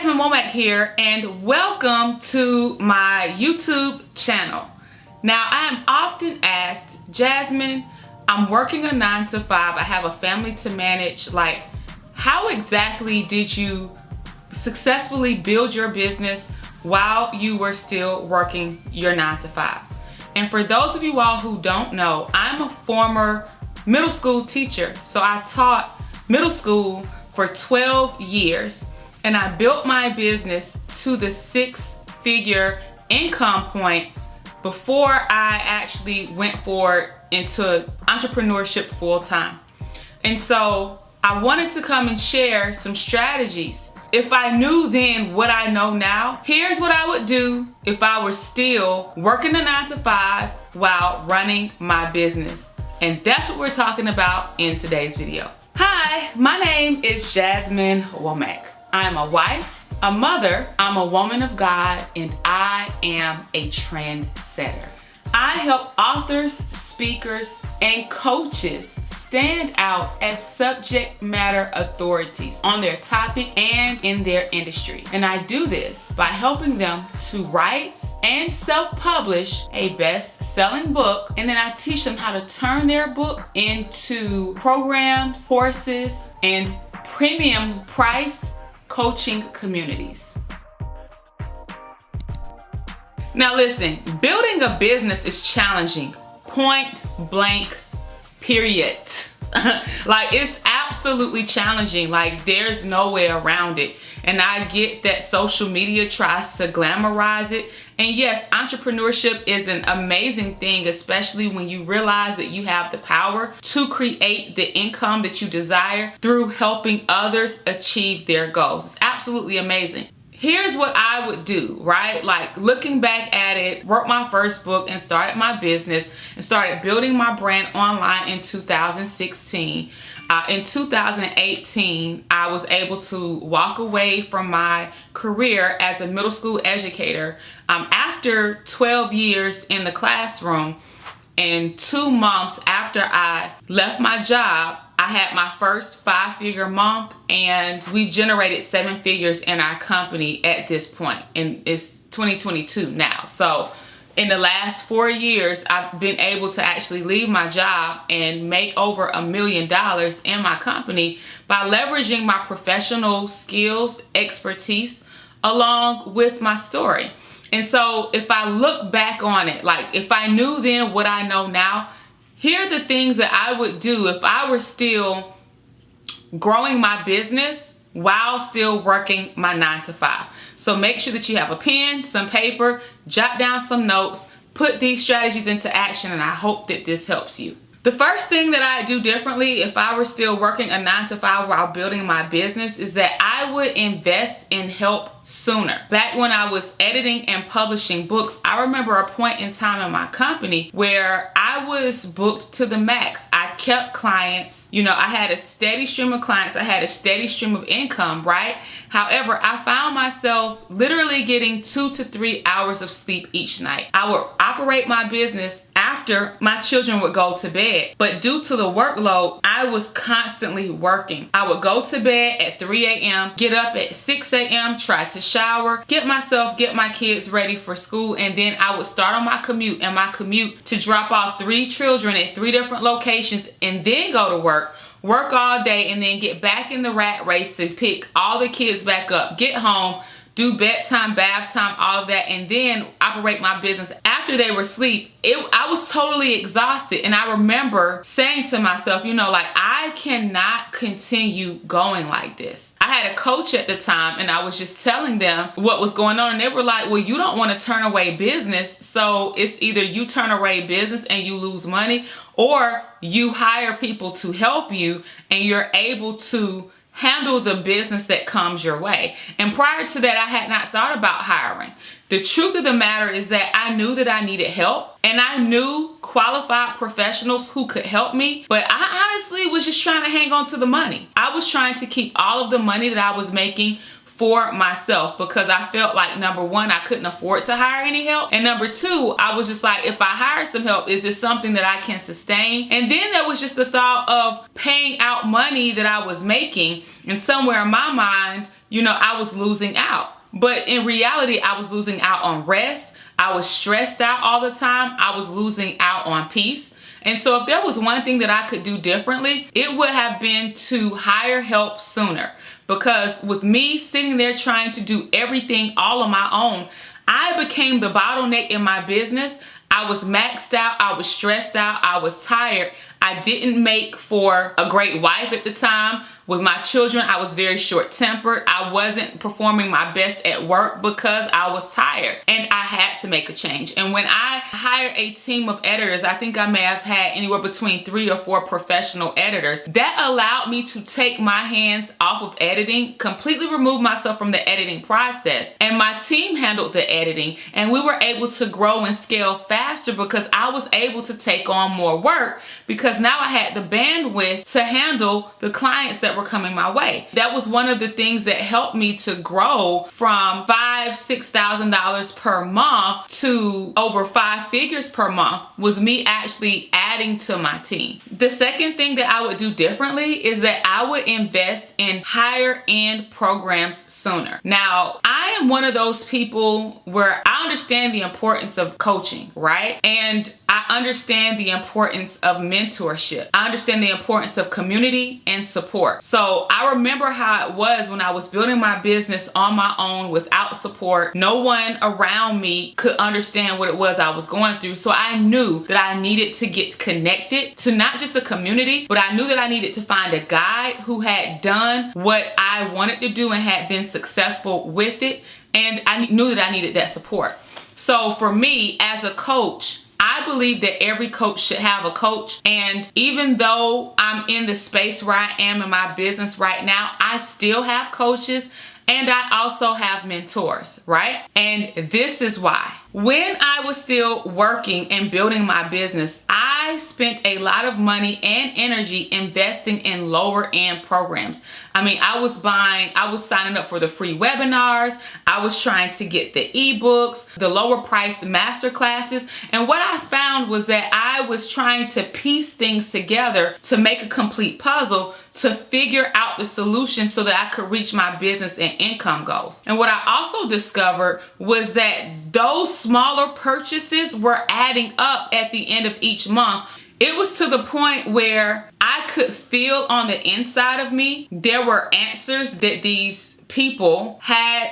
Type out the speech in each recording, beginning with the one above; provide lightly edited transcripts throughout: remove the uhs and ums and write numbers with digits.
Jasmine Womack here, and welcome to my YouTube channel. Now, I am often asked, Jasmine, I'm working a 9 to 5, I have a family to manage, like, how exactly did you successfully build your business while you were still working your 9 to 5? And for those of you all who don't know, I'm a former middle school teacher. So I taught middle school for 12 years. And I built my business to the 6-figure income point before I actually went forward into entrepreneurship full time. And so I wanted to come and share some strategies. If I knew then what I know now, here's what I would do if I were still working a 9 to 5 while running my business. And that's what we're talking about in today's video. Hi, my name is Jasmine Womack. I'm a wife, a mother, I'm a woman of God, and I am a trendsetter. I help authors, speakers, and coaches stand out as subject matter authorities on their topic and in their industry. And I do this by helping them to write and self-publish a best-selling book, and then I teach them how to turn their book into programs, courses, and premium priced coaching communities. Now listen, building a business is challenging, point blank, period. Like, it's absolutely challenging. Like, there's no way around it. And I get that social media tries to glamorize it. And yes, entrepreneurship is an amazing thing, especially when you realize that you have the power to create the income that you desire through helping others achieve their goals. It's absolutely amazing. Here's what I would do, right? Like, looking back at it, wrote my first book and started my business and started building my brand online in 2016. In 2018, I was able to walk away from my career as a middle school educator. After 12 years in the classroom and 2 months after I left my job, I had my first 5-figure month, and we've generated 7 figures in our company at this point, and it's 2022 now. So in the last 4 years, I've been able to actually leave my job and make over $1 million in my company by leveraging my professional skills, expertise, along with my story. And so if I look back on it, like, if I knew then what I know now, here are the things that I would do if I were still growing my business while still working my 9 to 5. So make sure that you have a pen, some paper, jot down some notes, put these strategies into action, and I hope that this helps you. The first thing that I'd do differently if I were still working a 9 to 5 while building my business is that I would invest in help sooner. Back when I was editing and publishing books, I remember a point in time in my company where I was booked to the max. I kept clients, you know, I had a steady stream of clients, I had a steady stream of income, right? However, I found myself literally getting 2 to 3 hours of sleep each night. I would operate my business after my children would go to bed, but due to the workload, I was constantly working. I would go to bed at 3 a.m., get up at 6 a.m., try to shower, get my kids ready for school, and then I would start on my commute, and my commute to drop off 3 children at 3 different locations and then go to work all day, and then get back in the rat race to pick all the kids back up, get home, do bedtime, bath time, all of that, and then operate my business after they were asleep. I was totally exhausted, and I remember saying to myself, you know, like, I cannot continue going like this. I had a coach at the time, and I was just telling them what was going on, and they were like, well, you don't want to turn away business, so it's either you turn away business and you lose money, or you hire people to help you and you're able to handle the business that comes your way. And prior to that, I had not thought about hiring. The truth of the matter is that I knew that I needed help, and I knew qualified professionals who could help me, but I honestly was just trying to hang on to the money. I was trying to keep all of the money that I was making for myself, because I felt like, number one, I couldn't afford to hire any help, and number two, I was just like, if I hire some help, is this something that I can sustain? And then there was just the thought of paying out money that I was making, and somewhere in my mind, I was losing out. But in reality, I was losing out on rest. I was stressed out all the time. I was losing out on peace. And so if there was one thing that I could do differently, it would have been to hire help sooner. Because with me sitting there trying to do everything all on my own, I became the bottleneck in my business. I was maxed out. I was stressed out. I was tired. I didn't make for a great wife at the time. With my children, I was very short-tempered. I wasn't performing my best at work because I was tired, and I had to make a change. And when I hired a team of editors, I think I may have had anywhere between 3 or 4 professional editors. That allowed me to take my hands off of editing, completely remove myself from the editing process. And my team handled the editing, and we were able to grow and scale faster because I was able to take on more work, because now I had the bandwidth to handle the clients that were coming my way. That was one of the things that helped me to grow from $5,000–$6,000 per month to over 5 figures per month, was me actually adding to my team. The second thing that I would do differently is that I would invest in higher end programs sooner. Now, I am one of those people where I understand the importance of coaching, right? And I understand the importance of mentorship. I understand the importance of community and support. So I remember how it was when I was building my business on my own without support. No one around me could understand what it was I was going through. So I knew that I needed to get connected to not just a community, but I knew that I needed to find a guide who had done what I wanted to do and had been successful with it. And I knew that I needed that support. So for me as a coach, I believe that every coach should have a coach. And even though I'm in the space where I am in my business right now, I still have coaches and I also have mentors, right? And this is why. When I was still working and building my business, I spent a lot of money and energy investing in lower end programs. I mean, I was signing up for the free webinars. I was trying to get the ebooks, the lower priced master classes. And what I found was that I was trying to piece things together to make a complete puzzle to figure out the solution so that I could reach my business and income goals. And what I also discovered was that those smaller purchases were adding up at the end of each month. It was to the point where I could feel on the inside of me there were answers that these people had,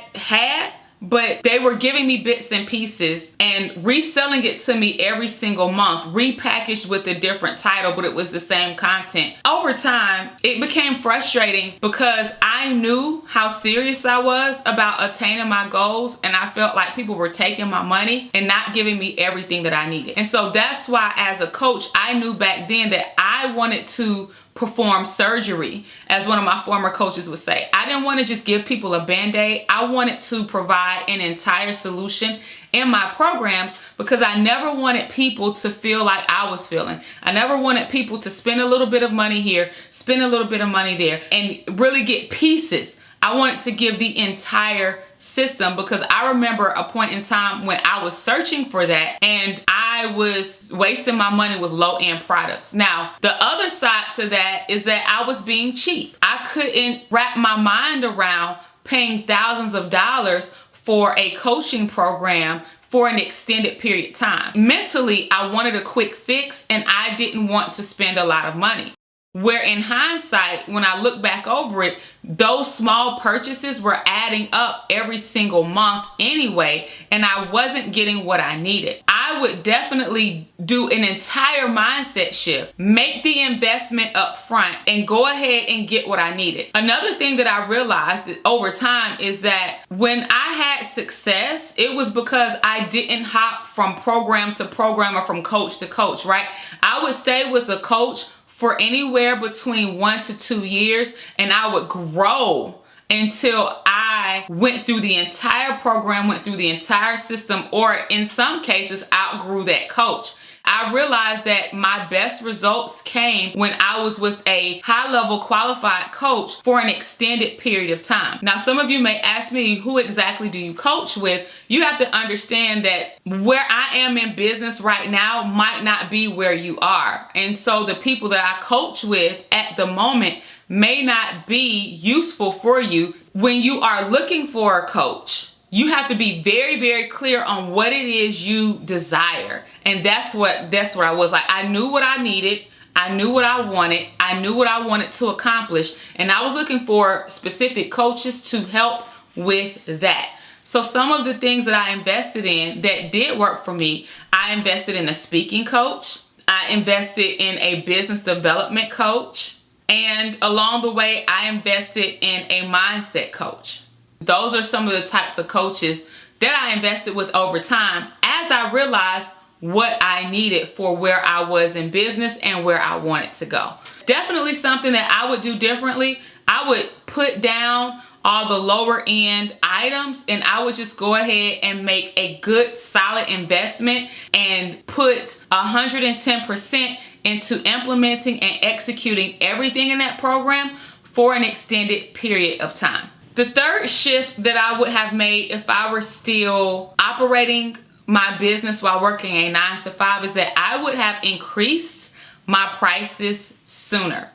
but they were giving me bits and pieces and reselling it to me every single month, repackaged with a different title, but it was the same content. Over time, it became frustrating because I knew how serious I was about attaining my goals, and I felt like people were taking my money and not giving me everything that I needed. And so that's why as a coach, I knew back then that I wanted to perform surgery, as one of my former coaches would say. I didn't want to just give people a band-aid. I wanted to provide an entire solution in my programs because I never wanted people to feel like I was feeling. I never wanted people to spend a little bit of money here, spend a little bit of money there, and really get pieces. I wanted to give the entire system because I remember a point in time when I was searching for that and I was wasting my money with low-end products. Now, the other side to that is that I was being cheap. I couldn't wrap my mind around paying thousands of dollars for a coaching program for an extended period of time. Mentally, I wanted a quick fix and I didn't want to spend a lot of money. Where in hindsight, when I look back over it, those small purchases were adding up every single month anyway, and I wasn't getting what I needed. I would definitely do an entire mindset shift, make the investment up front, and go ahead and get what I needed. Another thing that I realized over time is that when I had success, it was because I didn't hop from program to program or from coach to coach, right? I would stay with a coach for anywhere between 1 to 2 years, and I would grow until I went through the entire program, went through the entire system, or in some cases outgrew that coach. I realized that my best results came when I was with a high-level qualified coach for an extended period of time. Now, some of you may ask me, who exactly do you coach with? You have to understand that where I am in business right now might not be where you are. And so the people that I coach with at the moment may not be useful for you. When you are looking for a coach, you have to be very, very clear on what it is you desire. And that's what I was like. I knew what I needed. I knew what I wanted. I knew what I wanted to accomplish. And I was looking for specific coaches to help with that. So some of the things that I invested in that did work for me, I invested in a speaking coach. I invested in a business development coach. And along the way, I invested in a mindset coach. Those are some of the types of coaches that I invested with over time as I realized what I needed for where I was in business and where I wanted to go. Definitely something that I would do differently. I would put down all the lower end items and I would just go ahead and make a good solid investment and put 110% into implementing and executing everything in that program for an extended period of time. The third shift that I would have made if I were still operating my business while working a 9-to-5 is that I would have increased my prices sooner.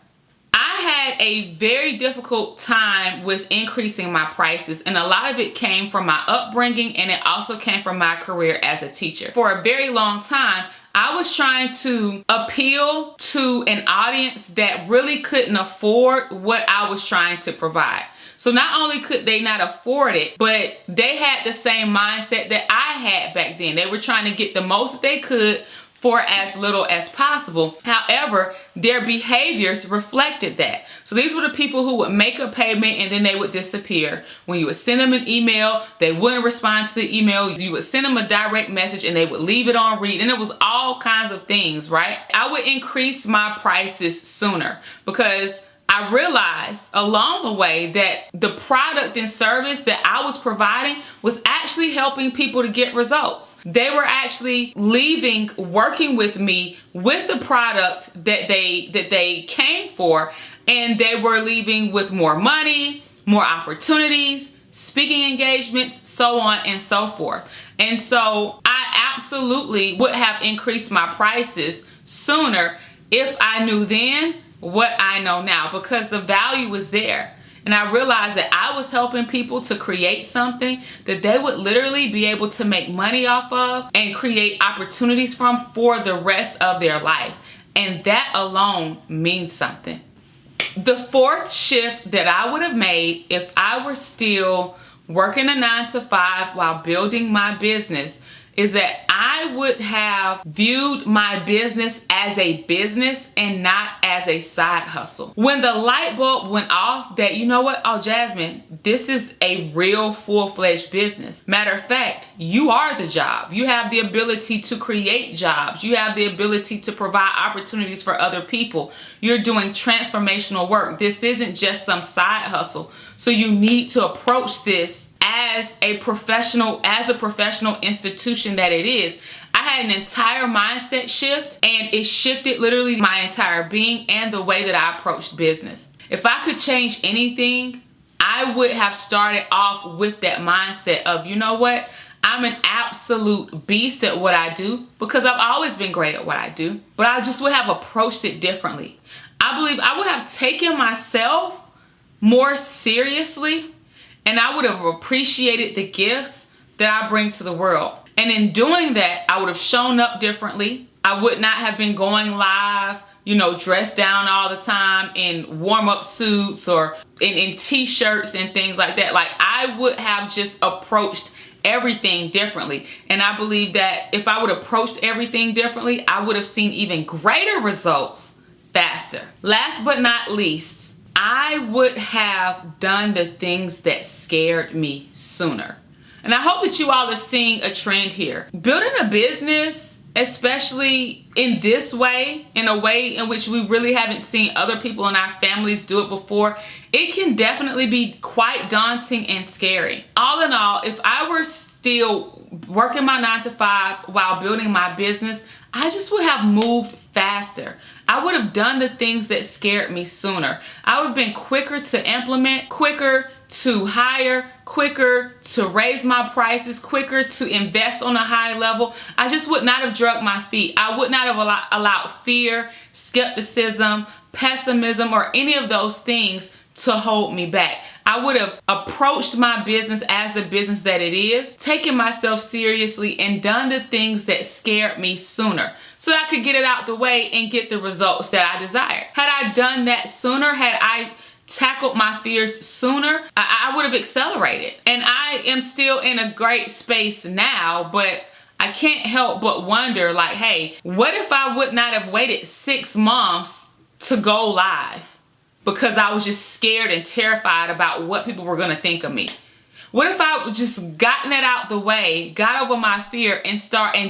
I had a very difficult time with increasing my prices, and a lot of it came from my upbringing and it also came from my career as a teacher. For a very long time, I was trying to appeal to an audience that really couldn't afford what I was trying to provide. So not only could they not afford it, but they had the same mindset that I had back then. They were trying to get the most they could for as little as possible. However, their behaviors reflected that. So these were the people who would make a payment and then they would disappear. When you would send them an email, they wouldn't respond to the email. You would send them a direct message and they would leave it on read. And it was all kinds of things, right? I would increase my prices sooner because I realized along the way that the product and service that I was providing was actually helping people to get results. They were actually leaving working with me with the product that they came for, and they were leaving with more money, more opportunities, speaking engagements, so on and so forth. And so I absolutely would have increased my prices sooner if I knew then what I know now, because the value was there. And I realized that I was helping people to create something that they would literally be able to make money off of and create opportunities from for the rest of their life. And that alone means something. The fourth shift that I would have made if I were still working a 9-to-5 while building my business is that I would have viewed my business as a business and not as a side hustle. When the light bulb went off that, you know what, oh Jasmine, this is a real full-fledged business. Matter of fact, you are the job. You have the ability to create jobs. You have the ability to provide opportunities for other people. You're doing transformational work. This isn't just some side hustle. So you need to approach this as the professional institution that it is. I had an entire mindset shift, and it shifted literally my entire being and the way that I approached business. If I could change anything, I would have started off with that mindset of, you know what, I'm an absolute beast at what I do because I've always been great at what I do, but I just would have approached it differently. I believe I would have taken myself more seriously, and I would have appreciated the gifts that I bring to the world. And in doing that, I would have shown up differently. I would not have been going live, dressed down all the time in warm-up suits or in t-shirts and things like that. Like, I would have just approached everything differently. And I believe that if I would have approached everything differently, I would have seen even greater results faster. Last but not least, I would have done the things that scared me sooner. And I hope that you all are seeing a trend here. Building a business, especially in this way, in a way in which we really haven't seen other people in our families do it before, it can definitely be quite daunting and scary. All in all, if I were still working my 9-to-5 while building my business, I just would have moved faster. I would have done the things that scared me sooner. I would have been quicker to implement, quicker to hire, quicker to raise my prices, quicker to invest on a high level, I just would not have drugged my feet. I would not have allowed fear, skepticism, pessimism, or any of those things to hold me back. I would have approached my business as the business that it is, taken myself seriously, and done the things that scared me sooner so that I could get it out the way and get the results that I desired. Had I done that sooner, had I tackled my fears sooner, I would have accelerated. And I am still in a great space now, but I can't help but wonder, like, hey, what if I would not have waited 6 months to go live? Because I was just scared and terrified about what people were gonna think of me. What if I just gotten it out the way, got over my fear, and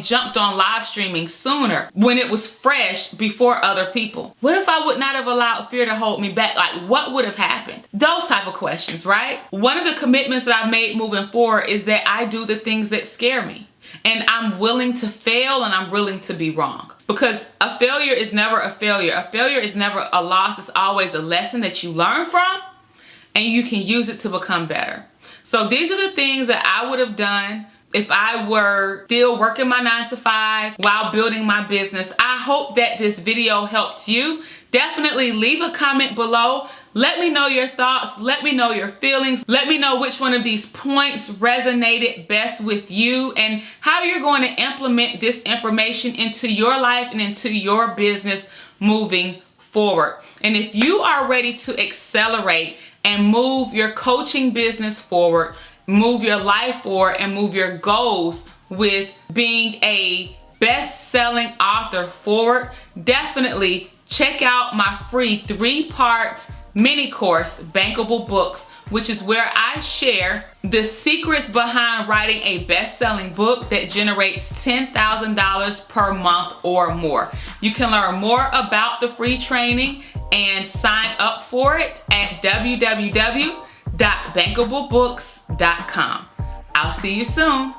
jumped on live streaming sooner when it was fresh before other people? What if I would not have allowed fear to hold me back? Like, what would have happened? Those type of questions, right? One of the commitments that I've made moving forward is that I do the things that scare me. And I'm willing to fail, and I'm willing to be wrong. Because a failure is never a failure. A failure is never a loss. It's always a lesson that you learn from, and you can use it to become better. So these are the things that I would have done if I were still working my 9 to 5 while building my business. I hope that this video helped you. Definitely leave a comment below. Let me know your thoughts. Let me know your feelings. Let me know which one of these points resonated best with you and how you're going to implement this information into your life and into your business moving forward. And if you are ready to accelerate and move your coaching business forward, move your life forward, and move your goals with being a best-selling author forward, definitely check out my free 3-part mini course, Bankable Books, which is where I share the secrets behind writing a best-selling book that generates $10,000 per month or more. You can learn more about the free training and sign up for it at www.bankablebooks.com. I'll see you soon.